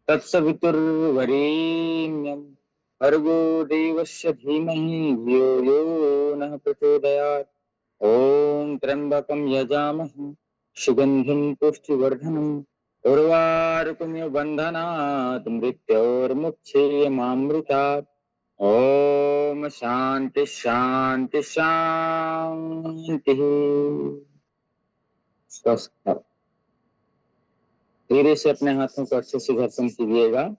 तत्सवितुर्वरेण्यं भर्गो देवस्य धीमहि धियो यो नः प्रचोदयात्। ओम त्र्यंबकं यजामहे सुगंधिं पुष्टिवर्धनम् उर्वारुकमिव बन्धनात् मृत्योर्मुक्षीयमामृतात्। ओम शांति शांति शांति। स्वस्थ। धीरे से अपने हाथों को अच्छे से घर्षण कीजिएगा।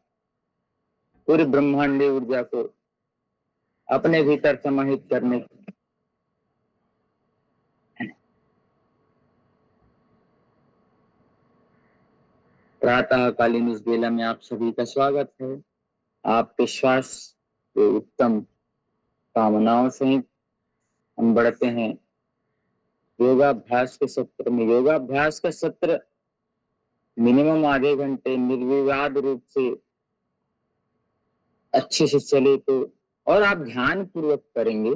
पूरी ब्रह्मांडीय ऊर्जा को अपने भीतर समाहित करने की। प्रातःकालीन इस बेला में आप सभी का स्वागत है। आपके श्वास के उत्तम कामनाओं सहित हम बढ़ते हैं योगाभ्यास के सत्र में। योगाभ्यास का सत्र मिनिमम आधे घंटे निर्विवाद रूप से अच्छे से चले तो, और आप ध्यान पूर्वक करेंगे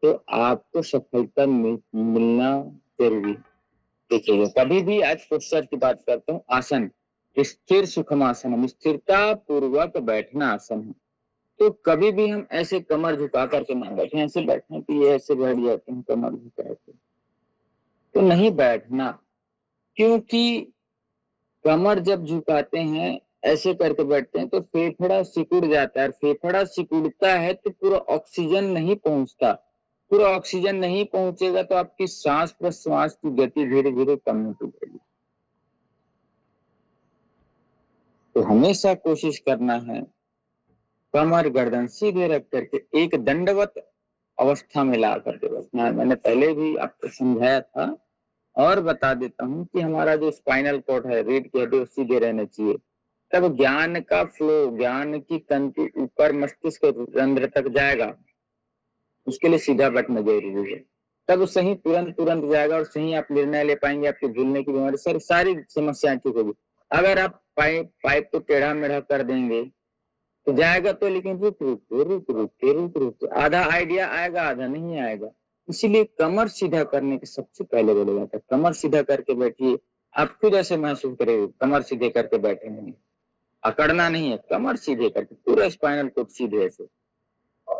तो आपको सफलता मिलना जरूरी। देखिए कभी भी, आज पोस्चर की बात करता हूँ, आसन स्थिर सुखम आसन, स्थिरता पूर्वक बैठना आसन है। तो कभी भी हम ऐसे कमर झुका करके ना बैठे, ऐसे बैठने की ऐसे बैठ जाते हैं कमर झुका के, तो नहीं बैठना। क्योंकि कमर जब झुकाते हैं ऐसे करके बैठते हैं तो फेफड़ा सिकुड़ जाता है। फेफड़ा सिकुड़ता है तो पूरा ऑक्सीजन नहीं पहुंचता। पूरा ऑक्सीजन नहीं पहुंचेगा तो आपकी सांस प्रश्वास की गति धीरे धीरे कम होती जाएगी। तो हमेशा कोशिश करना है कमर गर्दन सीधे रख करके एक दंडवत अवस्था में ला करके बैठना है। मैंने पहले भी आपको समझाया था और बता देता हूँ कि हमारा जो स्पाइनल कॉर्ड है, रीढ़ की हड्डी, सीधे रहना चाहिए। तब ज्ञान का फ्लो, ज्ञान की तंतु ऊपर मस्तिष्क रंध्र तक जाएगा। उसके लिए सीधा बैठना जरूरी है। तब सही तुरंत तुरंत जाएगा और सही आप निर्णय ले पाएंगे। आपके भूलने की बीमारी, सारी समस्याएं ठीक होगी। अगर आप पाइप को टेढ़ा मेढ़ा कर देंगे तो जाएगा तो, लेकिन रुक आधा आइडिया आएगा, आधा नहीं आएगा। इसीलिए कमर सीधा करने के सबसे पहले बोला जाता है कमर सीधा करके बैठिए। आप खुद ऐसे महसूस करेंगे कमर सीधे करके बैठे हैं, अकड़ना नहीं है, कमर सीधे करके पूरा स्पाइनल कोड सीधे ऐसे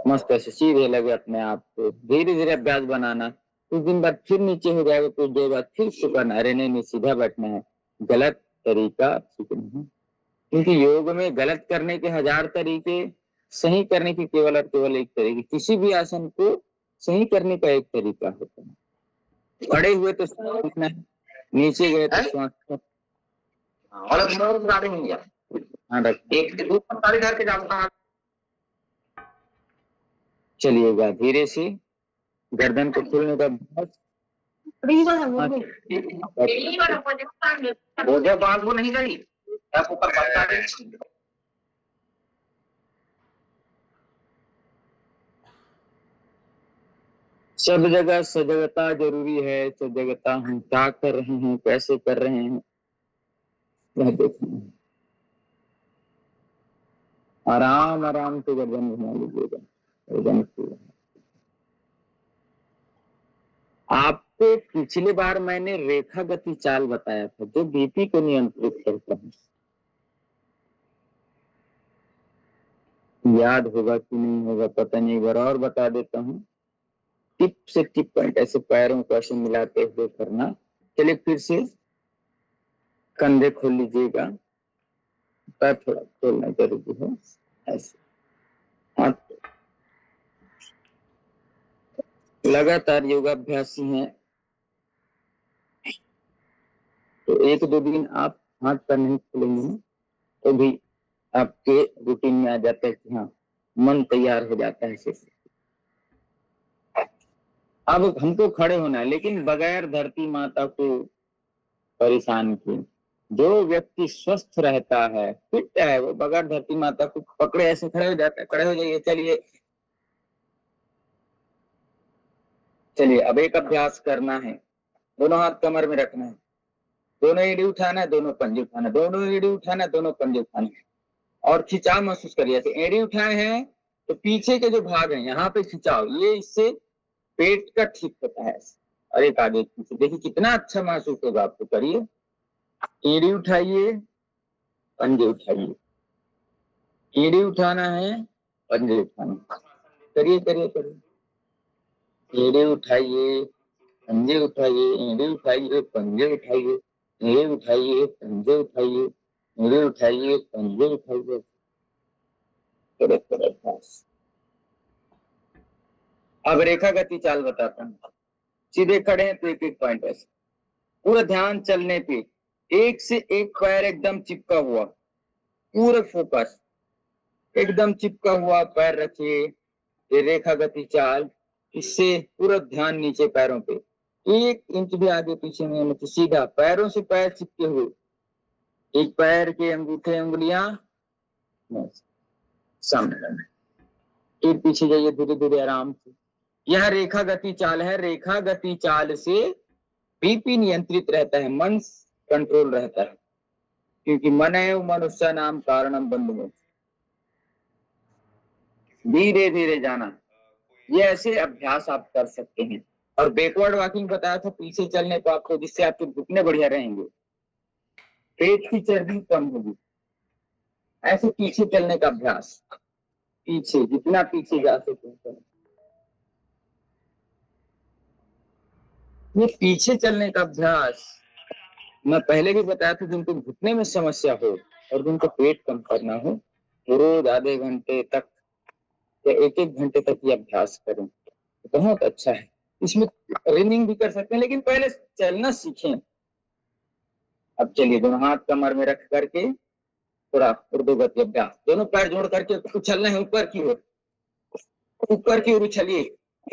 मस्त ऐसे सीधे लगे अपने आप को। धीरे धीरे अभ्यास बनाना, कुछ दिन बाद फिर नीचे हो जाएगा, कुछ देर बाद फिर शुरू करना। अरे नहीं, सीधा बैठना है। गलत तरीका ठीक नहीं, क्योंकि योग में गलत करने के 1000 तरीके, सही करने की केवल और केवल एक तरीके। किसी भी आसन को सही करने का एक तरीका होता है। खड़े हुए तो सीखना है, नीचे गए तो श्वास चलिएगा। धीरे से गर्दन को खोलने का अभ्यास। नहीं करी सब जगह सजगता जरूरी है। सजगता हम क्या कर रहे हैं, कैसे कर रहे हैं, यह देखना। आराम आराम से गर्दन घुमा लीजिएगा। गर्दन आपको पिछली बार मैंने रेखा गति चाल बताया था जो बीपी को नियंत्रित करता है। याद होगा कि नहीं होगा पता नहीं, एक बार और बता देता हूँ। टिप से टिप पॉइंट ऐसे पैरों को ऐसे मिलाते हुए करना। चलिए फिर से कंधे खोल लीजिएगा, पैर थोड़ा खोलना जरूरी है। ऐसे हाथ, लगातार योगाभ्यासी हैं तो 1-2 दिन आप हाथ पैर नहीं खोलेंगे तो भी आपके रूटीन में आ जाता है कि हाँ मन तैयार हो जाता है। अब हमको खड़े होना है, लेकिन बगैर धरती माता को परेशान किए। जो व्यक्ति स्वस्थ रहता है, फिट है, वो बगैर धरती माता को पकड़े ऐसे खड़े हो जाता है। खड़े हो जाइए, चलिए चलिए अब एक अभ्यास करना है, दोनों हाथ कमर में रखना है, दोनों एड़ी उठाना है, दोनों पंजे उठाना है, दोनों एड़ी उठाना है, दोनों पंजे उठाना है और खिंचाव महसूस करिए। तो एड़ी उठाए हैं तो पीछे के जो भाग है यहाँ पे खिंचाव, ये इससे पेट का ठीक होता है। और एक आगे पीछे देखिए कितना अच्छा महसूस होगा आपको। करिए, एड़ी उठाइए, पंजे उठाइए, एड़ी उठाना है, पंजे उठाना है। करिए करिए करिए, एड़ी उठाइए, पंजे उठाइए, एड़ी उठाइए, पंजे उठाइए, एड़ी उठाइए, पंजे उठाइए, एड़ी उठाइए, पंजे उठाइए। बस अब रेखा गति चाल बताता हूँ। सीधे खड़े हैं तो एक एक पॉइंट है, पूरा ध्यान चलने पे, एक से एक पैर एकदम चिपका हुआ, पूरे फोकस, एकदम चिपका हुआ पैर रखिए। ये रेखा गति चाल, इससे पूरा ध्यान नीचे पैरों पे, 1 इंच भी आगे पीछे नहीं होना चाहिए, सीधा पैरों से पैर चिपके हुए, एक पैर के अंगूठे उंगलियां सामने, फिर पीछे जाइए धीरे धीरे आराम से। यह रेखा गति चाल है। रेखा गति चाल से बीपी नियंत्रित रहता है, मन कंट्रोल रहता है, क्योंकि मन है मनुष्य नाम कारणम बंधु। धीरे धीरे जाना, ये ऐसे अभ्यास आप कर सकते हैं। और बैकवर्ड वॉकिंग बताया था पीछे चलने को आपको, जिससे आपके घुटने बढ़िया रहेंगे, पेट की चर्बी कम होगी। ऐसे पीछे चलने का अभ्यास, पीछे जितना पीछे जा सके। ये पीछे चलने का अभ्यास मैं पहले भी बताया था, जिनको घुटने में समस्या हो और जिनको पेट कम करना हो, तो रोज आधे घंटे तक या 1-1 घंटे तक ये अभ्यास करें, बहुत अच्छा है। इसमें रनिंग भी कर सकते हैं, लेकिन पहले चलना सीखें। अब चलिए, दोनों हाथ कमर में रख करके थोड़ा ऊर्ध्वगति अभ्यास, दोनों पैर जोड़ करके उछलना है ऊपर की ओर, ऊपर की ओर उछलिए।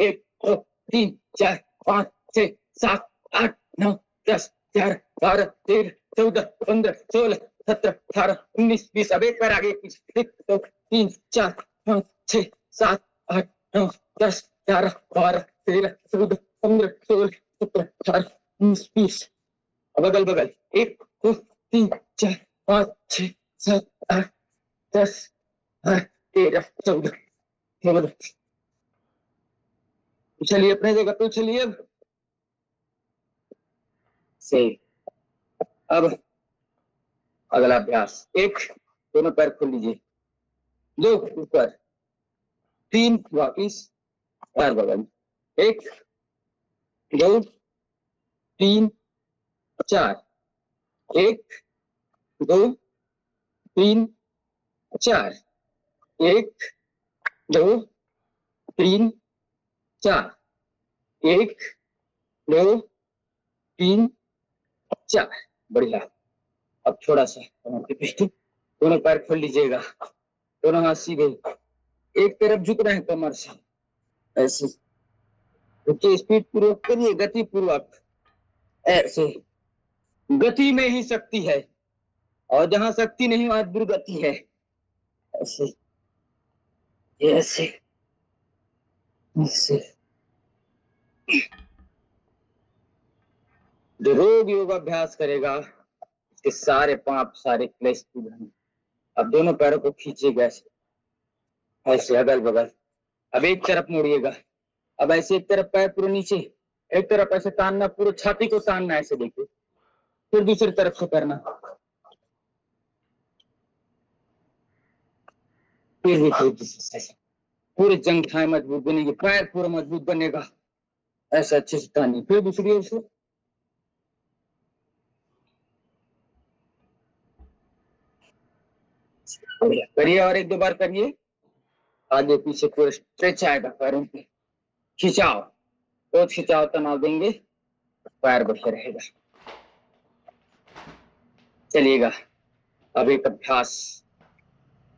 1 2 3 4 5 6 7 8 9 10 11 12 13 14 15 16 17 18 19 20। अब एक पैर आगे पीछे, 1 2 3 4 5 6 7 8 9 10 11 12 13 14 15 16 17 18 19 20। अब अगल बगल, 1 2 3 4 5 6 7 8 10 13 14 15। चलिए अपने जगह पे चलिए। अब सही। अब अगला अभ्यास, 1 दोनों पैर खोल लीजिए, 2 ऊपर, 3 वापिस, 4 बगल, 1 2 3 4, 1 2 3 4, 1 2 3 4, 1 2 3 4। बढ़िया। अब थोड़ा सा दोनों पैर खोल लीजिएगा, दोनों हाथ सीधे, एक तरफ झुक रहे हैं कमर से, ऐसे स्पीड पूर्वक करिए, गति पूर्वक, ऐसे। गति में ही शक्ति है, और जहां शक्ति नहीं वहां दुर्गति है। ऐसे ऐसे ऐसे। जो रोज योगाभ्यास करेगा उसके सारे पाप, सारे क्लेश दूर हैं। अब दोनों पैरों को खींचिएगा ऐसे, ऐसे अगल बगल। अब एक तरफ मोड़िएगा, अब ऐसे एक तरफ पैर पूरे नीचे, एक तरफ ऐसे तानना, पूरे छाती को तानना, ऐसे देखिए, फिर दूसरी तरफ से करना, फिर भी पूरे जंघाएं मजबूत बनेगी, पैर पूरा मजबूत बनेगा, ऐसा अच्छे से तानिए, फिर दूसरी ओर से। करिए और 1-2 बार करिए, आगे पीछे पूरा स्ट्रेच आएगा पैरों पे, खिंचाव, तो खिंचाव तनाव देंगे, पैर बढ़िया रहेगा। चलिएगा अब एक अभ्यास,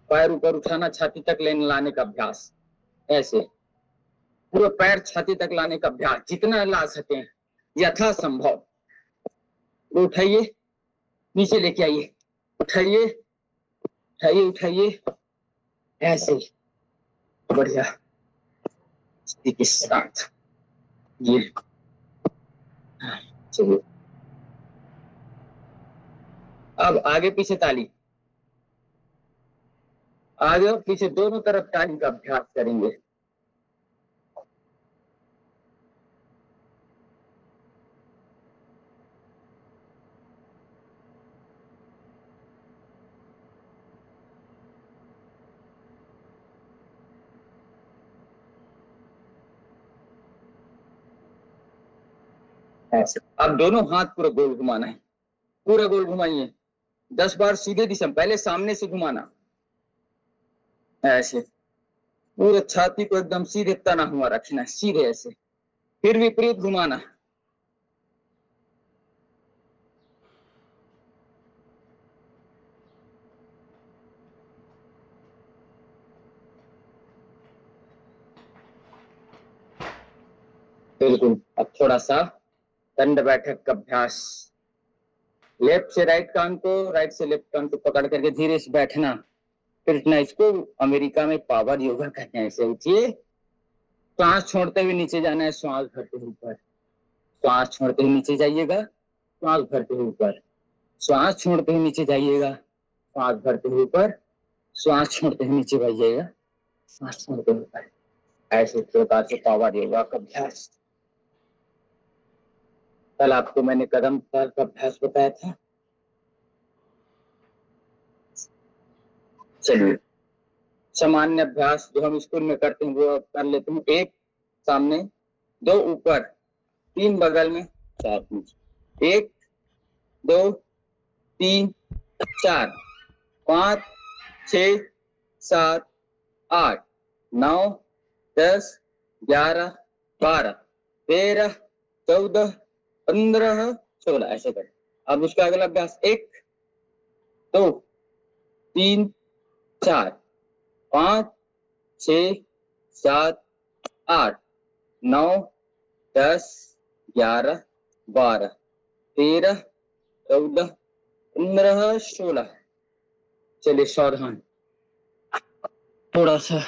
पैर ऊपर उठाना, छाती तक लाने का अभ्यास, ऐसे पूरा पैर छाती तक लाने का अभ्यास, जितना ला सके यथा संभव। उठाइए, नीचे लेके आइए, उठाइए उठाइए उठाइए, ऐसे बढ़िया के साथ। ये चलिए, अब आगे पीछे ताली, आगे और पीछे दोनों तरफ ताली का अभ्यास करेंगे। ऐसे अब दोनों हाथ पूरा गोल घुमाना है, पूरा गोल घुमाइए 10 बार सीधे दिशा, पहले सामने से घुमाना, ऐसे पूरे छाती को एकदम सीधे तना हुआ रखना है, सीधे ऐसे, फिर विपरीत घुमाना, बिल्कुल। अब थोड़ा सा दंड बैठक का अभ्यास, लेफ्ट से राइट कान को, राइट से लेफ्ट कान को पकड़ करके धीरे से बैठना, फिर इसको अमेरिका में पावर योगा कहते हैं। ऐसे उठिए, श्वास छोड़ते हुए नीचे जाना है, श्वास भरते हुए ऊपर, श्वास छोड़ते हुए नीचे जाइएगा, श्वास भरते हुए ऊपर, श्वास छोड़ते हुए नीचे जाइएगा, श्वास भरते हुए ऊपर, श्वास छोड़ते हुए नीचे जाइएगा, श्वास छोड़ते हुए ऊपर। ऐसे प्रकार से पावर योगा का अभ्यास। कल आपको मैंने कदम का अभ्यास बताया था। चलिए, सामान्य अभ्यास जो हम स्कूल में करते हैं वो कर लेते हैं। 1 सामने, 2 ऊपर, 3 बगल में, 4 नीचे। 1 2 3 4 5 6 7 8 9 10 11 12 13 14 15 16, ऐसे करें। अब उसका अगला अभ्यास 1 2 3 4 5 6 7 8 9 10 11 12 13 14 15 16। चलिए सावधान, थोड़ा सा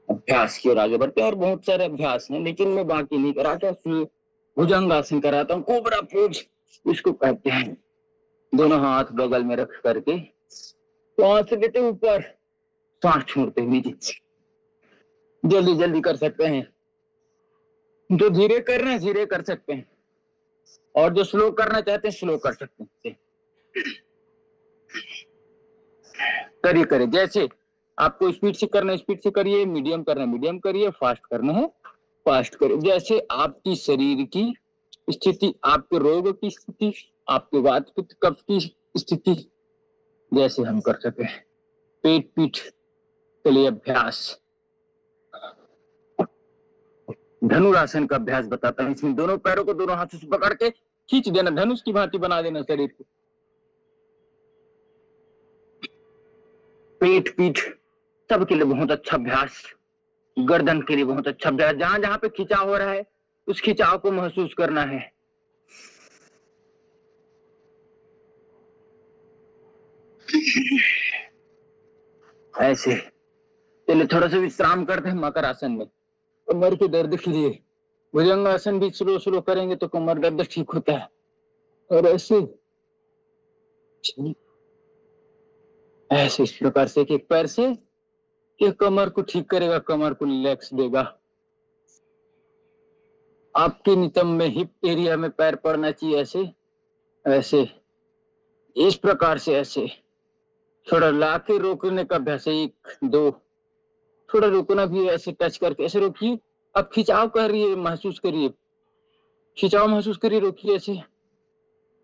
अभ्यास की ओर आगे बढ़ते हैं। और बहुत सारे अभ्यास हैं, लेकिन मैं बाकी नहीं कराता, भुजंगासन कराता हूँ, कोबरा पोज इसको कहते हैं। दोनों हाथ बगल में रख करके श्वास लेते ऊपर, श्वास छोड़ते नीचे। जल्दी जल्दी कर सकते हैं, जो धीरे कर रहे हैं धीरे कर सकते हैं, और जो स्लो करना चाहते हैं स्लो कर सकते हैं। करिए करिए, जैसे आपको स्पीड से करना है स्पीड से करिए, मीडियम करना है मीडियम करिए, फास्ट करना है फास्ट करिए। जैसे आपकी शरीर की स्थिति, आपके रोग की स्थिति, आपके वात पित्त कफ की स्थिति, जैसे हम कर सके। पेट पीठ के लिए अभ्यास, धनुरासन का अभ्यास बताता हूँ। इसमें दोनों पैरों को दोनों हाथों से पकड़ के खींच देना, धनुष की भांति बना देना शरीर को। पेट पीठ सबके लिए बहुत अच्छा अभ्यास, गर्दन के लिए बहुत अच्छा अभ्यास। जहां जहां पे खिंचाव हो रहा है उस खिंचाव को महसूस करना है। ऐसे चलिए, थोड़ा सा विश्राम करते हैं मकर आसन में। कमर के दर्द के लिए भुजंगासन भी स्लो स्लो करेंगे तो कमर दर्द ठीक होता है। और ऐसे ऐसे इस प्रकार से एक पैर से ये कमर को ठीक करेगा, कमर को रिलैक्स देगा। आपके नितंब में हिप एरिया में पैर पड़ना चाहिए, ऐसे ऐसे इस प्रकार से। ऐसे थोड़ा लाके रोकने का अभ्यास है, 1 2, थोड़ा रुकना भी, ऐसे टच करके ऐसे रोकिए। अब खिंचाव करिए, महसूस करिए, खिंचाव महसूस करिए, रोकिए ऐसे।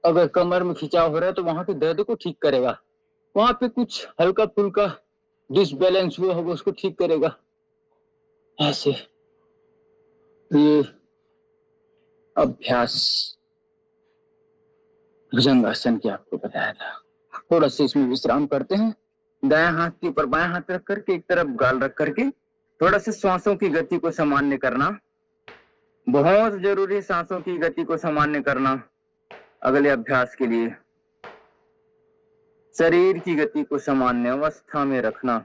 अगर कमर में खिंचाव हो रहा है तो वहां के दर्द को ठीक करेगा, वहां पे कुछ हल्का फुल्का डिसबैलेंस हुआ होगा उसको ठीक करेगा। ऐसे ये अभ्यास भुजंगासन की आपको बताया था। थोड़ा सा इसमें विश्राम करते हैं। दायां हाथ के ऊपर बायां हाथ रख करके एक तरफ गाल रख करके थोड़ा सा सांसों की गति को सामान्य करना, बहुत जरूरी, सांसों की गति को सामान्य करना। अगले अभ्यास के लिए शरीर की गति को सामान्य अवस्था में रखना,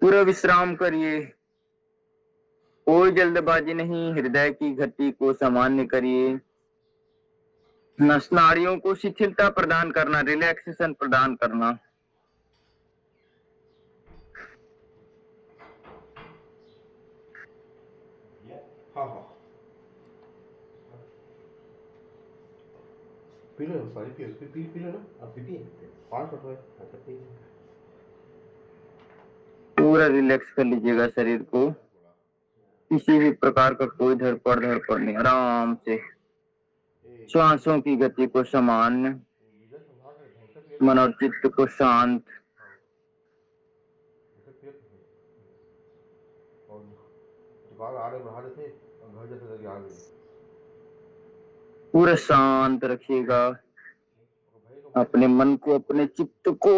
पूरा पूरा विश्राम करिए, कोई जल्दबाजी नहीं, हृदय की गति को सामान्य करिए, नस नाड़ियों को शिथिलता प्रदान करना, रिलैक्सेशन प्रदान करना। हाँ हाँ पी लो पानी पियो पी लो ना आप पी 5 मिनट अच्छा पी पूरा रिलैक्स कर लीजिएगा शरीर को, किसी भी प्रकार का कोई धड़पड़ नहीं, आराम से श्वासों की गति को सामान्य, मन और चित्त को शांत। पूरा शांत रखिएगा अपने मन को, अपने चित्त को,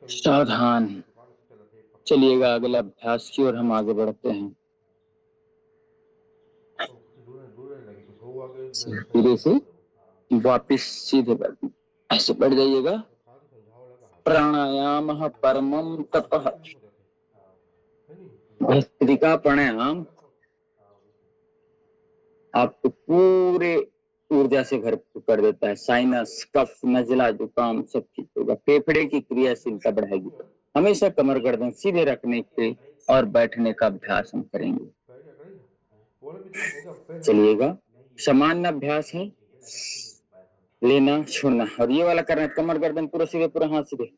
सावधान चलिएगा। अगला अभ्यास की ओर हम आगे बढ़ते हैं। धीरे से वापिस सीधे ऐसे बढ़ जाइएगा। प्राणायाम परमम तपः, भस्त्रिका प्राणायाम आपको पूरे ऊर्जा से भरपूर कर देता है। साइनस, कफ, नजला, जुकाम सब ठीक होगा। फेफड़े की क्रियाशीलता बढ़ाएगी। हमेशा कमर गर्दन सीधे रखने के और बैठने का अभ्यास हम करेंगे। चलिएगा, सामान्य अभ्यास है, लेना छोड़ना, और ये वाला करना है कमर गर्दन पूरा सीधे, पूरा हाथ सीधे,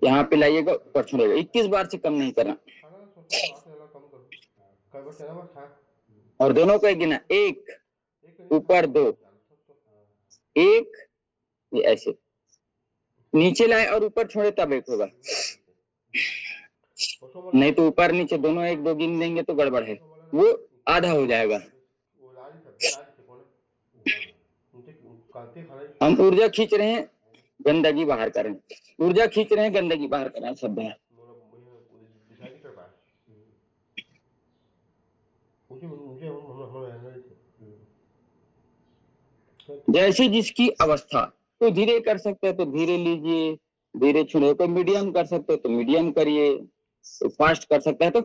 यहाँ पे लाइएगा, ऊपर छोड़ेगा। 21 बार से कम नहीं करना। और दोनों को गिना, 1 ऊपर, 2 1, ये ऐसे नीचे लाए और ऊपर छोड़े तब 1 होगा, नहीं तो ऊपर नीचे दोनों 1-2 गिन देंगे तो गड़बड़ है, वो आधा हो जाएगा। हम ऊर्जा खींच रहे हैं, गंदगी बाहर करें, ऊर्जा खींच रहे हैं, गंदगी बाहर करें, शब्द है। जैसे जिसकी अवस्था, तो धीरे कर सकते हैं तो धीरे लीजिए, धीरे छोड़िए, तो मीडियम कर सकते हैं तो मीडियम करिए, तो फास्ट कर सकते हैं तो।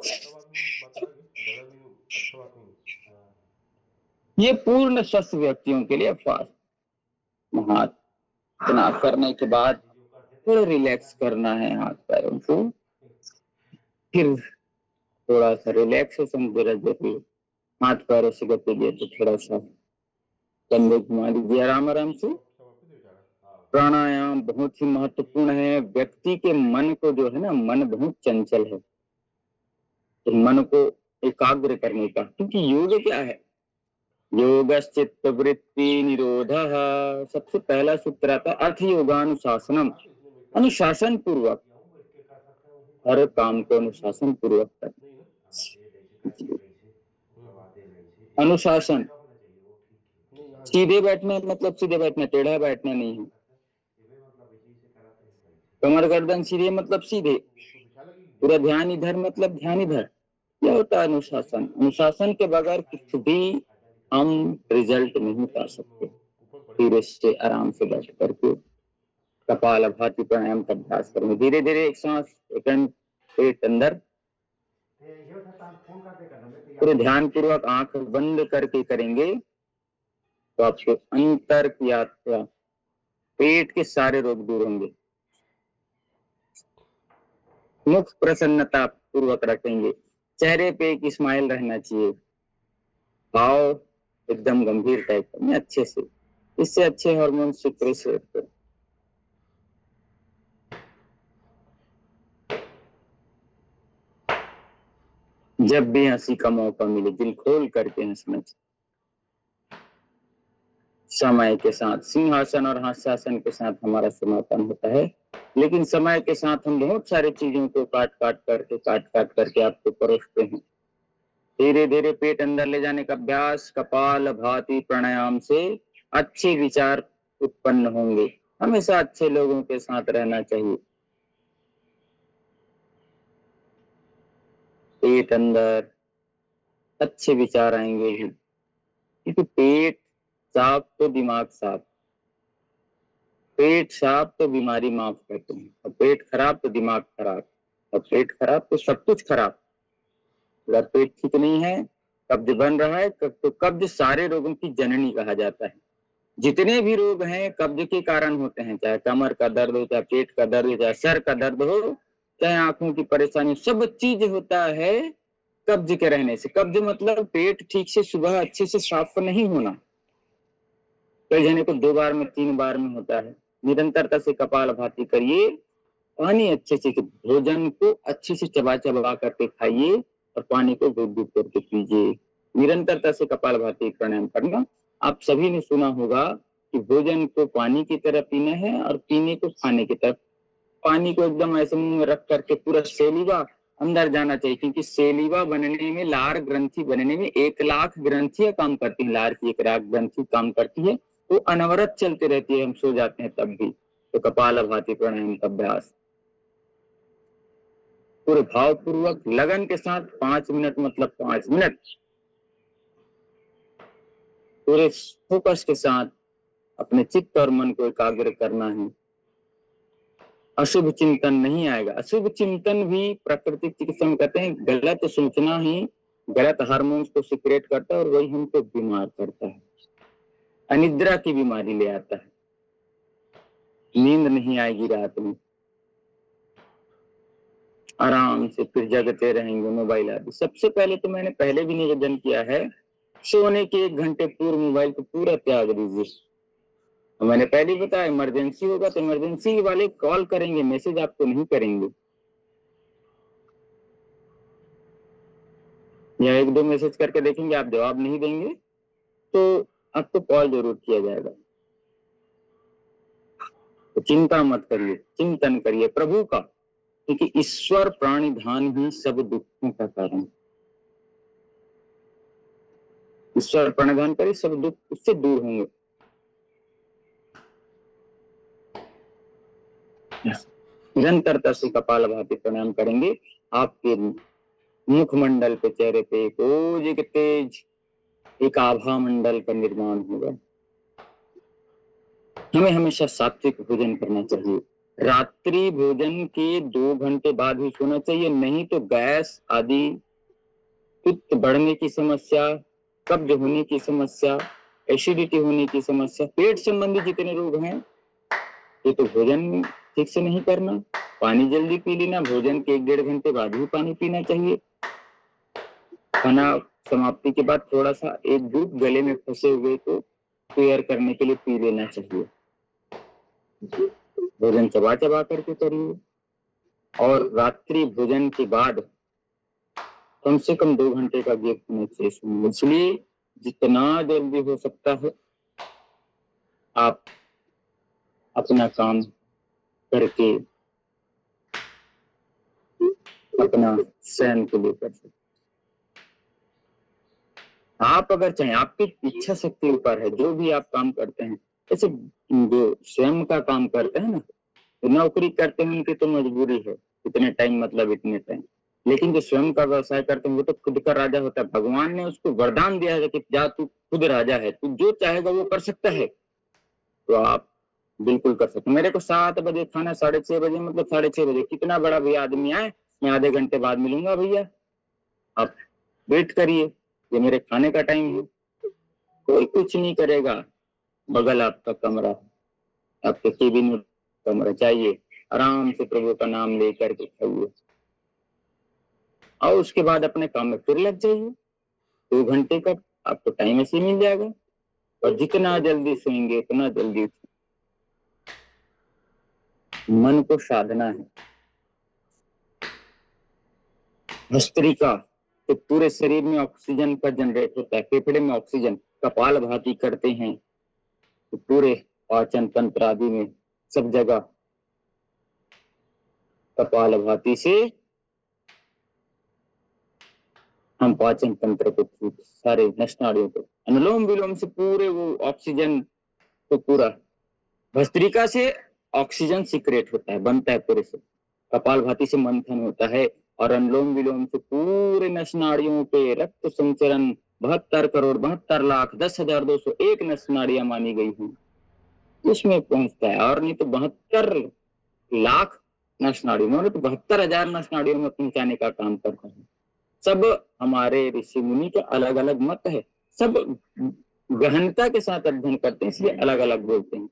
ये पूर्ण स्वस्थ व्यक्तियों के लिए फास्ट। हाथ इतना करने के बाद थोड़ा रिलैक्स करना है हाथ पैरों को, फिर थोड़ा सा रिलैक्सेशन जरूरी। हाथ पैरों से गति दिए तो थोड़ा सा कंधे घुमा लीजिए आराम से। प्राणायाम बहुत ही महत्वपूर्ण है। व्यक्ति के मन को जो है ना, मन बहुत चंचल है, तो मन को एकाग्र करने का, क्योंकि योग क्या है, योगश्चित्त वृत्ति निरोधः। सबसे पहला सूत्र आता है अर्थ योगानुशासनम, अनुशासन पूर्वक हर काम को अनुशासन पूर्वक करना। अनुशासन, सीधे बैठना मतलब सीधे बैठना, टेढ़ा बैठना नहीं है। कमर गर्दन सीधे मतलब सीधे, पूरा ध्यान इधर मतलब ध्यान इधर, यह होता है अनुशासन। अनुशासन के बगैर कुछ भी हम रिजल्ट नहीं पा सकते। धीरे से आराम से बैठ करके कपालभाति प्राणायाम का अभ्यास करेंगे। धीरे धीरे एक सांस, सेकंड, पेट अंदर, पूरे ध्यान पूर्वक आंख बंद करके करेंगे तो आपको अंतर की यात्रा, पेट के सारे रोग दूर होंगे। मुख प्रसन्नता पूर्वक रखेंगे, चेहरे पे एक स्माइल रहना चाहिए, भाव एकदम गंभीर टाइप में अच्छे से, इससे अच्छे हार्मोन सिक्रेट होते हैं। जब भी हंसी का मौका मिले दिल खोल करके हंसना चाहिए। समय के साथ सिंहासन और हास्यासन के साथ हमारा समापन होता है, लेकिन समय के साथ हम बहुत सारी चीजों को काट काट करके आपको परोसते हैं। धीरे धीरे पेट अंदर ले जाने का अभ्यास, कपाल भाति प्राणायाम से अच्छे विचार उत्पन्न होंगे। हमेशा अच्छे लोगों के साथ रहना चाहिए। पेट अंदर अच्छे विचार आएंगे ही, क्योंकि पेट साफ तो दिमाग साफ। पेट साफ तो बीमारी माफ कहते हैं, और पेट खराब तो दिमाग खराब, और पेट खराब तो सब कुछ खराब। अगर पेट ठीक नहीं है, कब्ज बन रहा है, तो कब्ज सारे रोगों की जननी कहा जाता है। जितने भी रोग हैं कब्ज के कारण होते हैं, चाहे कमर का दर्द हो, चाहे पेट का दर्द हो, चाहे सर का दर्द हो, चाहे आंखों की परेशानी, सब चीज होता है कब्ज के रहने से। कब्ज मतलब पेट ठीक से सुबह अच्छे से साफ नहीं होना। कई जने को 2 बार में 3 बार में होता है। निरंतरता से कपालभाति करिए, पानी अच्छे से, भोजन को अच्छे से चबा चबा करके खाइए और पानी को घूट घूट करके पीजिए। निरंतरता से कपालभाति प्राणायाम करना। आप सभी ने सुना होगा कि भोजन को पानी की तरह पीना है और पीने को खाने की तरह। पानी को एकदम ऐसे मुंह में रख करके पूरा सेलिवा अंदर जाना चाहिए, क्योंकि सेलिवा बनने में, लार ग्रंथि बनने में 1 लाख ग्रंथियां काम करती है। लार की 1 लाख ग्रंथि काम करती है, वो अनवरत चलती रहती है, हम सो जाते हैं तब भी। तो कपालभाति प्राणायाम का अभ्यास पूरे भावपूर्वक लगन के साथ 5 मिनट, मतलब 5 मिनट पूरे फोकस के साथ अपने चित्त और मन को एकाग्र करना है। अशुभ चिंतन नहीं आएगा। अशुभ चिंतन भी प्राकृतिक चिकित्सा में कहते हैं गलत सोचना ही गलत हार्मोन्स को सिक्रेट करता है और वही हमको बीमार करता है, अनिद्रा की बीमारी ले आता है, नींद नहीं आएगी रात में, आराम से फिर जगते रहेंगे मोबाइल आदि। सबसे पहले तो मैंने पहले भी निवेदन किया है, सोने के 1 घंटे पूर्व मोबाइल को पूरा त्याग दीजिए। मैंने पहले बताया इमरजेंसी होगा तो इमरजेंसी वाले कॉल करेंगे, मैसेज आपको नहीं करेंगे, या 1-2 मैसेज करके देखेंगे आप जवाब नहीं देंगे तो आपको कॉल जरूर किया जाएगा। तो चिंता मत करिए, चिंतन करिए प्रभु का, क्योंकि ईश्वर प्राणिधान ही सब दुखों का कारण। ईश्वर प्राणिधान करे, सब दुख उससे दूर होंगे। निरंतरता से कपालभाति प्राणायाम करेंगे, आपके मुखमंडल पे, चेहरे पे एक तेज, एक आभा मंडल का निर्माण होगा। हमें हमेशा सात्विक भोजन करना चाहिए। रात्रि भोजन के 2 घंटे बाद ही सोना चाहिए, नहीं तो गैस आदि, पित्त बढ़ने की समस्या, कब्ज होने की समस्या, एसिडिटी होने की समस्या, पेट संबंधी जितने रोग हैं, ये तो भोजन ठीक से नहीं करना। पानी जल्दी पी लेना, भोजन के 1-1.5 घंटे बाद ही पानी पीना चाहिए। खाना समाप्ति के बाद थोड़ा सा 1 घूंट गले में फंसे हुए को क्लियर करने के लिए पी लेना चाहिए। भोजन चबा चबा करके करिए, और रात्रि भोजन के बाद कम से कम 2 घंटे का गैप होना चाहिए। इसलिए जितना जल्दी हो सकता है आप अपना काम करके अपना शयन को लेकर सकते। आप अगर चाहें, आपकी इच्छा शक्ति ऊपर है, जो भी आप काम करते हैं। जैसे जो स्वयं का काम करते हैं ना, तो नौकरी करते हैं उनकी तो मजबूरी है, इतने टाइम मतलब इतने टाइम, लेकिन जो स्वयं का व्यवसाय करते हैं वो तो खुद का राजा होता है। भगवान ने उसको वरदान दिया है कि जा तू खुद राजा है, तू जो चाहेगा वो कर सकता है। तो आप बिल्कुल कर सकते। मेरे को 7 बजे खाना, 6:30 बजे, मतलब 6:30 बजे, कितना बड़ा भी आदमी आए, मैं आधे घंटे बाद मिलूंगा भैया, आप वेट करिए, ये मेरे खाने का टाइम है। कोई कुछ नहीं करेगा, बगल आपका कमरा, आपके केबिन में कमरा चाहिए, आराम से प्रभु का नाम लेकर के खाइए, और उसके बाद अपने काम में फिर लग जाइए। 2 घंटे का आपको टाइम ऐसे मिल जाएगा, और जितना जल्दी सोएंगे उतना जल्दी उठेंगे। मन को साधना है। भस्त्रिका तो पूरे शरीर में ऑक्सीजन का जनरेट होता है, फेफड़े में ऑक्सीजन। कपालभाति करते हैं तो पूरे पाचन तंत्र आदि में सब जगह कपालभाति से हम पाचन तंत्र को, सारे नस नाड़ियों को, अनुलोम विलोम से पूरे वो ऑक्सीजन तो पूरा, भस्त्रिका से ऑक्सीजन सीक्रेट होता है, बनता है पूरे से। कपालभाति से मंथन होता है, और अनुलोम विलोम से पूरे नस नाड़ियों पे रक्त संचरण 72 करोड़ 72 लाख 10,201 नस नाड़ियां मानी गई हैं। उसमें पहुंचता है। और नहीं तो 72 लाख नस नाड़ियों में, तो 72,000 नस नाड़ियों में पहुंचाने का काम करता है। सब हमारे ऋषि मुनि के अलग अलग मत है, सब गहनता के साथ अध्ययन करते हैं, इसलिए अलग अलग बोलते हैं।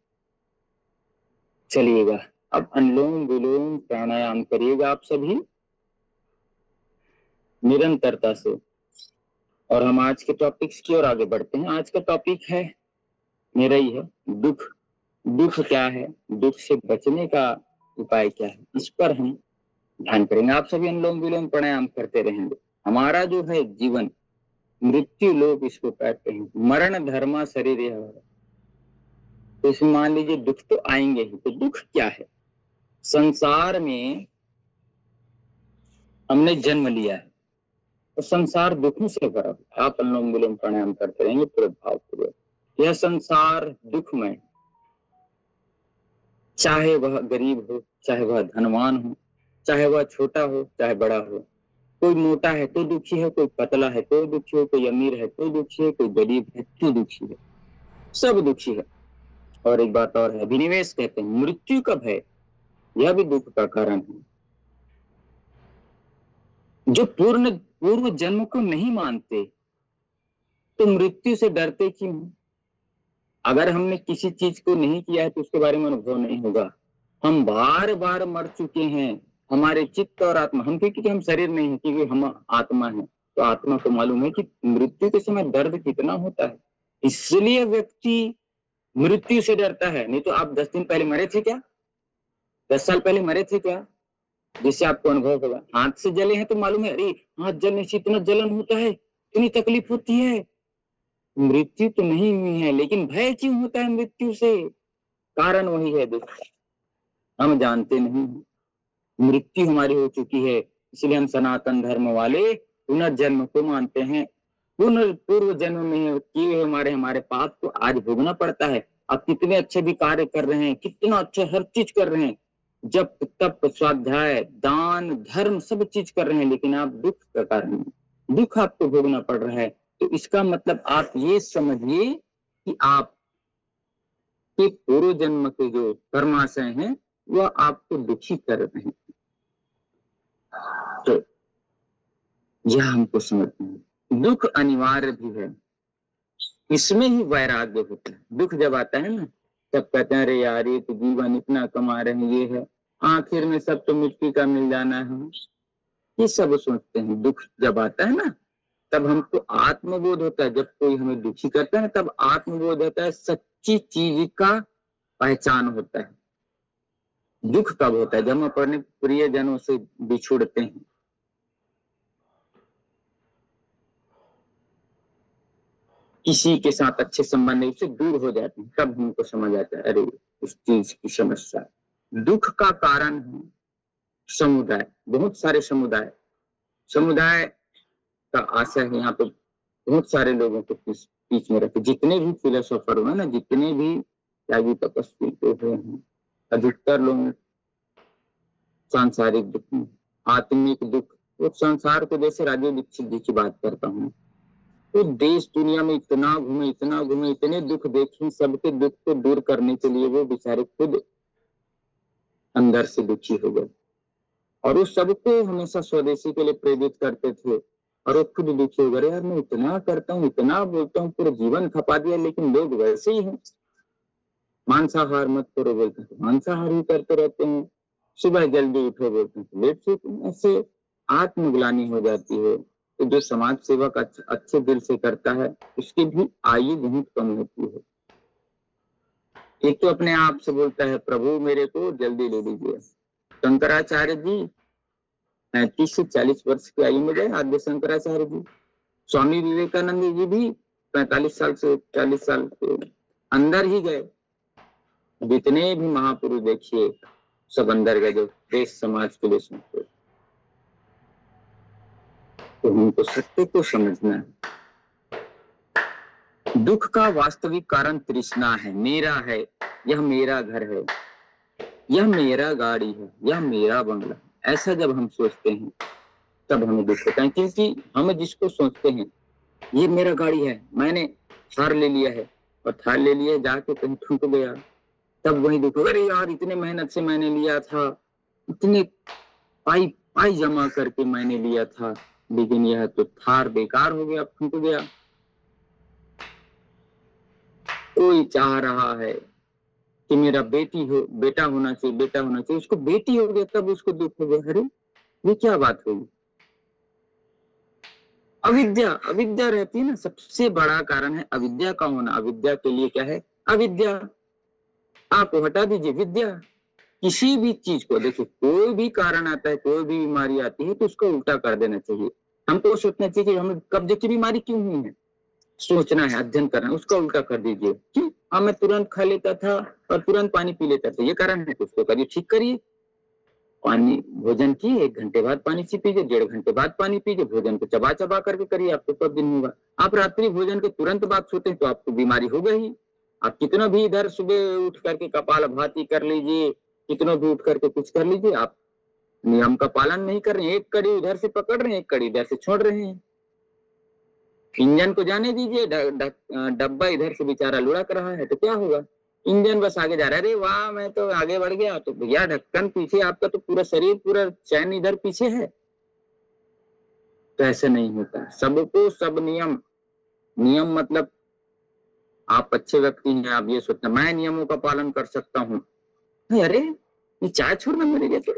चलिएगा, अब अनुलोम विलोम प्राणायाम करिएगा आप सभी निरंतरता से। और हम आज के टॉपिक्स की ओर आगे बढ़ते हैं। आज का टॉपिक है मेरा ही है, दुख। दुख क्या है, दुख से बचने का उपाय क्या है, इस पर हम ध्यान करेंगे। आप सभी अनुलोम विलोम प्राणायाम करते रहेंगे। हमारा जो है जीवन, मृत्यु लोग इसको कहते हैं, मरण धर्मा शरीर यह है। तो इसमें मान लीजिए दुख तो आएंगे ही। तो दुख क्या है? संसार में हमने जन्म लिया है तो संसार दुखों से भरा है। आप अनुलोम विलोम प्राणायाम करते रहेंगे पूरे भावपूर्वक। यह संसार दुखमय, चाहे वह गरीब हो, चाहे वह धनवान हो, चाहे वह छोटा हो, चाहे बड़ा हो। कोई मोटा है तो दुखी है, कोई पतला है तो दुखी है, कोई अमीर है तो दुखी है, कोई गरीब है तो दुखी है, सब दुखी है। और एक बात और है, अभिनिवेश कहते हैं, मृत्यु का भय, यह भी दुख का कारण है। जो पूर्व जन्म को नहीं मानते तो मृत्यु से डरते क्यों? अगर हमने किसी चीज को नहीं किया है तो उसके बारे में अनुभव नहीं होगा। हम बार बार मर चुके हैं, हमारे चित्त और आत्मा, हम क्योंकि हम शरीर नहीं है, क्योंकि हम आत्मा है, तो आत्मा को मालूम है कि मृत्यु के समय दर्द कितना होता है। इसलिए व्यक्ति मृत्यु से डरता है। नहीं तो आप 10 दिन पहले मरे थे क्या? 10 साल पहले मरे थे क्या? जिससे आपको अनुभव होगा। हाथ से जले हैं तो मालूम है, अरे हाथ जलने से इतना जलन होता है, इतनी तकलीफ होती है। मृत्यु तो नहीं हुई है, लेकिन भय क्यों होता है मृत्यु से? कारण वही है दुख। हम जानते नहीं, मृत्यु हमारी हो चुकी है, इसलिए हम सनातन धर्म वाले पुनर्जन्म को मानते हैं। पूर्व जन्म में किए हमारे पाप को आज भोगना पड़ता है। आप कितने अच्छे भी कार्य कर रहे हैं, कितना अच्छा हर चीज कर रहे हैं, जप तप स्वाध्याय दान धर्म सब चीज कर रहे हैं, लेकिन आप दुख का कारण, दुख आपको भोगना पड़ रहा है। तो इसका मतलब आप ये समझिए कि आप के पूर्व जन्म के जो कर्माशय हैं वह आपको दुखी कर रहे हैं। तो यह हमको समझना है। दुख अनिवार्य भी है, इसमें ही वैराग्य होता है। दुख जब आता है ना, तब कहते हैं अरे यार ये तो जीवन इतना कमा रहे हैं, ये है, आखिर में सब तो मिट्टी का मिल जाना है, ये सब सोचते हैं। दुख जब आता है ना, तब हमको आत्मबोध होता है। जब कोई हमें दुखी करता है ना, तब आत्मबोध होता है, सच्ची चीज का पहचान होता है। दुख कब होता है? जब हम अपने प्रियजनों से बिछुड़ते हैं, किसी के साथ अच्छे संबंध उससे दूर हो जाते हैं, तब हमको समझ आता है अरे उस चीज की समस्या। दुख का कारण है समुदाय, बहुत सारे समुदाय का आशय है यहाँ पे बहुत सारे लोगों को बीच में रखे। जितने भी फिलोसोफर हुए ना, जितने भी त्यागी तपस्वी हुए हैं, अधिकतर लोग सांसारिक दुख, आत्मिक दुख, वो संसार को, जैसे राजीव दीक्षित जी की बात करता हूँ, तो देश दुनिया में इतना घूमे, इतने दुख देखे, सबके दुख को दूर करने के लिए वो बेचारे खुद अंदर से दुखी हो गए, और उस सबको हमेशा स्वदेशी के लिए प्रेरित करते थे, और वो खुद दुखी हो गए। यार मैं इतना करता हूँ, इतना बोलता हूँ, पूरा जीवन खपा दिया, लेकिन लोग वैसे ही हैं। मांसाहार मत करो बोलते हैं, मांसाहार ही करते रहते हैं। सुबह जल्दी उठो बोलते हैं, लेट से। ऐसे आत्मग्लानि हो जाती है। तो जो समाज सेवक अच्छे दिल से करता है, उसकी भी आयु बहुत कम होती है। एक तो अपने आप से बोलता है प्रभु मेरे को जल्दी ले लीजिए। शंकराचार्य जी 35 से 40 वर्ष की आयु में गए, आद्य शंकराचार्य जी। स्वामी विवेकानंद जी भी 45 साल से 40 साल के अंदर ही गए। जितने भी महापुरुष देखिए, सब अंदर गए, जो देश समाज के लिए सोचते। तो हमको सत्य को समझना है। दुख का वास्तविक कारण तृष्णा है, मेरा है, यह मेरा घर है, यह मेरा गाड़ी है, यह मेरा बंगला। ऐसा जब हम सोचते हैं तब हमें दुख होता है, क्योंकि हम जिसको सोचते हैं ये मेरा गाड़ी है, मैंने थार ले लिया है, और थार ले लिया जाके कहीं ठुक गया, तब वही दुख होगा, अरे यार इतने मेहनत से मैंने लिया था, इतने पाई पाई जमा करके मैंने लिया था, लेकिन यह तो थार बेकार हो गया, फूट गया। कोई चाह रहा है कि मेरा बेटा होना चाहिए, बेटा होना चाहिए, उसको बेटी हो गया तब उसको दुख हो गया। अरे ये क्या बात हुई? अविद्या, अविद्या रहती है ना, सबसे बड़ा कारण है अविद्या का होना। अविद्या के लिए क्या है? अविद्या। आपको हटा दीजिए विद्या। किसी भी चीज को देखिए, कोई भी कारण आता है, कोई भी बीमारी आती है तो उसको उल्टा कर देना चाहिए। हमको सोचना चाहिए कि हमें कब्जे की बीमारी क्यों हुई है, सोचना है, अध्ययन करना है, उसका उल्टा कर दीजिए। क्यों? हाँ मैं तुरंत खा लेता था और तुरंत पानी पी लेता था, ये कारण है, तो उसको करिए, ठीक करिए। पानी भोजन की 1 घंटे बाद पानी से पीजिए, 1.5 घंटे बाद पानी पीजिए, भोजन को चबा चबा करके करिए, आपको कब दिन होगा। आप रात्रि भोजन के तुरंत बाद सोते हैं तो आपको बीमारी हो गई। आप कितना भी इधर सुबह उठ करके कपालभाति कर लीजिए, कितना भी उठ करके कुछ कर लीजिए, आप नियम का पालन नहीं कर रहे हैं। एक कड़ी उधर से पकड़ रहे हैं, एक कड़ी इधर से छोड़ रहे हैं। इंजन को जाने दीजिए, डब्बा इधर से बेचारा लुढ़क रहा है तो क्या होगा? इंजन बस आगे जा रहा है, अरे वाह मैं तो आगे बढ़ गया, तो भैया ढक्कन पीछे, आपका तो पूरा शरीर, पूरा चैन इधर पीछे है। तो ऐसे नहीं होता, सबको सब नियम। नियम मतलब आप अच्छे व्यक्ति हैं, आप ये सोचते मैं नियमों का पालन कर सकता हूँ। अरे ये चाय छोड़ना मेरे लिए तो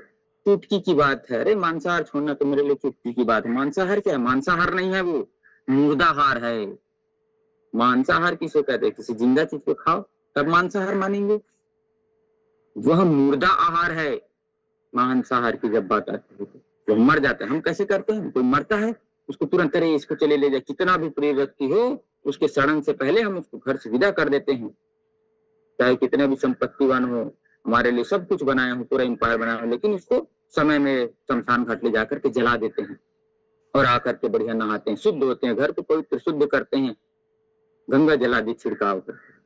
चुटकी की बात है, अरे मांसाहार छोड़ना तो मेरे लिए चुटकी की बात है। मांसाहार क्या है? मांसाहार नहीं है, वो मुर्दाहार है। मांसाहार किसे कहते हैं? किसी जिंदा चीज को खाओ तब मांसाहार मानेंगे, वह मुर्दा आहार है। मांसाहार की जब बात आती है तो मर जाता है। हम कैसे करते हैं? कोई मरता है उसको तुरंत, अरे इसको चले ले जाए, कितना भी प्रिय व्यक्ति हो उसके सड़न से पहले हम उसको घर से विदा कर देते हैं। चाहे कितने भी संपत्तिवान हो, हमारे लिए सब कुछ बनाया हो, पूरा एम्पायर बनाया हो, लेकिन उसको समय में शमशान घाट ले जाकर के जला देते हैं और आकर के बढ़िया नहाते हैं, शुद्ध होते हैं, घर को पवित्र शुद्ध करते हैं, गंगा जलादि छिड़काव करते हैं,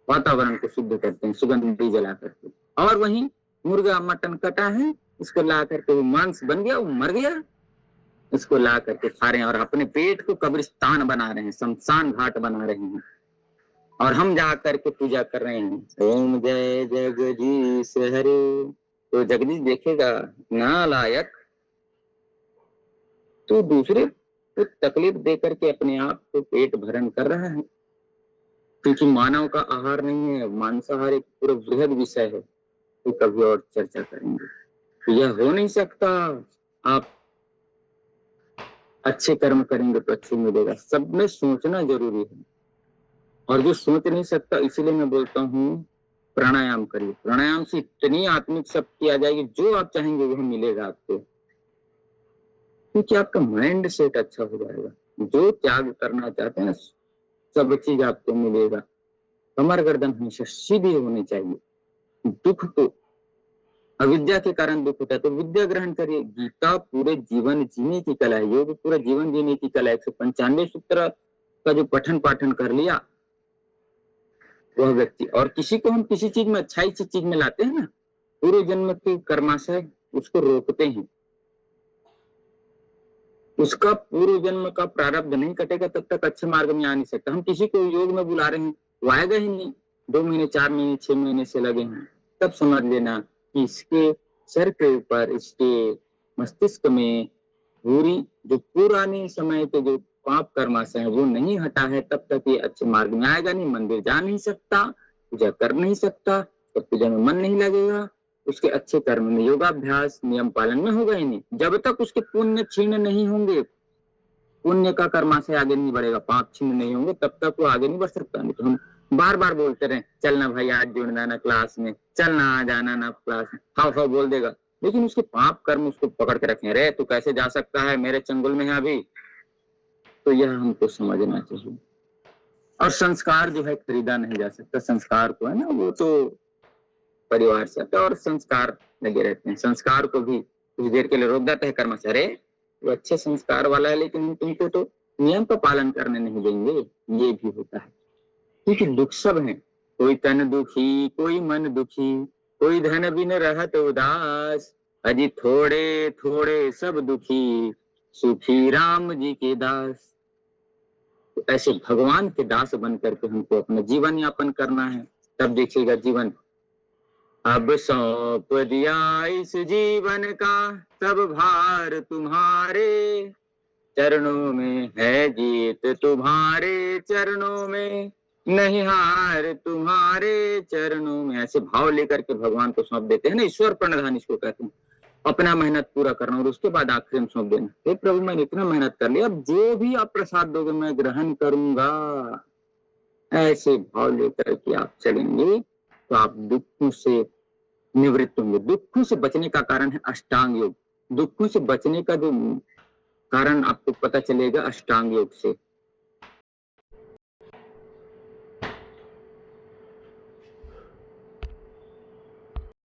वातावरण को शुद्ध करते हैं, सुगंधी जला करके। और वहीं मुर्गा मटन कटा है, इसको ला करके वो मांस बन गया, वो मर गया, इसको ला करके खा रहे हैं और अपने पेट को कब्रिस्तान बना रहे हैं, शमशान घाट बना रहे हैं। और हम जा करके पूजा कर रहे हैं, ओम जय जगदीश हरे। तो जगदीश देखेगा ना लायक, तो दूसरे को तकलीफ दे करके अपने आप को पेट भरण कर रहा है, क्योंकि मानव का आहार नहीं है, मांसाहार एक पूरा वृहद विषय है, तो कभी और चर्चा करेंगे। तो यह हो नहीं सकता, आप अच्छे कर्म करेंगे तो अच्छे मिलेगा। सब में सोचना जरूरी है, और जो सोच नहीं सकता, इसलिए मैं बोलता हूँ प्राणायाम करिए। प्राणायाम से इतनी आत्मिक शक्ति आ जाएगी, जो आप चाहेंगे वह मिलेगा आपको, क्योंकि आपका माइंड सेट अच्छा हो जाएगा। जो त्याग करना चाहते हैं ना, सब चीज आपको मिलेगा। कमर गर्दन हमेशा सीधी होनी चाहिए। दुख तो अविद्या के कारण दुख होता है, तो विद्या ग्रहण करिए। गीता पूरे जीवन जीने की कला है, योग पूरा जीवन जीने की कला है। 195 सूत्र का जो पठन पाठन कर लिया वह व्यक्ति, और किसी को हम किसी चीज में अच्छाई सी चीज में लाते हैं ना, पूरे जन्म के कर्माशय उसको रोकते हैं, उसका पूर्व जन्म का प्रारब्ध नहीं कटेगा तब तक अच्छे मार्ग में आ नहीं सकता। हम किसी को योग में बुला रहे हैं, वो आएगा ही नहीं, 2 महीने 4 महीने 6 महीने से लगे हैं, तब समझ लेना कि इसके सर के ऊपर, इसके मस्तिष्क में पूरी जो पुरानी समय के जो पाप कर्माशय है वो नहीं हटा है, तब तक ये अच्छे मार्ग में आएगा नहीं। मंदिर जा नहीं सकता, पूजा कर नहीं सकता, तो पूजा में मन नहीं लगेगा, उसके अच्छे कर्म में, योगाभ्यास नियम पालन में होगा ही नहीं। जब तक उसके पुण्य क्षीण नहीं होंगे, पुण्य का कर्माशय आगे नहीं बढ़ेगा, पाप क्षीण नहीं होंगे, तब तक वो आगे नहीं बढ़ सकता। नहीं तो हम बार बार बोलते रहे, चलना भाई आज जुड़ना ना क्लास में, चलना आ जाना ना क्लास में, हाव हाव बोल देगा, लेकिन उसके पाप कर्म उसको पकड़ के रखे, रे तू कैसे जा सकता है, मेरे चंगुल में है अभी। तो यह हमको समझना चाहिए। और संस्कार जो है खरीदा नहीं जा सकता, संस्कार को है ना, वो तो परिवार से आता है और संस्कार लगे रहते हैं। संस्कार को भी कुछ देर के लिए रोक देते हैं कर्म से, अरे वो अच्छे संस्कार वाला है लेकिन हम तुमको तो नियम का पालन करने नहीं देंगे, ये भी होता है। क्योंकि दुख सब है, कोई तन दुखी, कोई मन दुखी, कोई धन बिन रहत उदास, अजी थोड़े थोड़े सब दुखी, सुखी राम जी के दास। तो ऐसे भगवान के दास बन करके हमको अपना जीवन यापन करना है, तब देखिएगा जीवन अब सौंप दिया इस जीवन का सब भार तुम्हारे चरणों में है, जीत तुम्हारे चरणों में, नहीं हार तुम्हारे चरणों में। ऐसे भाव लेकर के भगवान को सौंप देते हैं ना, ईश्वर प्रणिधान इसको कहते हैं। अपना मेहनत पूरा करना और उसके बाद आखिरी में सौंप देना, हे प्रभु मैंने इतना मेहनत कर लिया, अब जो भी आप प्रसाद दोगे मैं ग्रहण करूंगा। ऐसे भाव लेकर के आप चलेंगे तो आप दुखों से निवृत्त होंगे। दुखों से बचने का कारण है अष्टांग योग। दुखों से बचने का जो कारण आपको पता चलेगा अष्टांग योग से।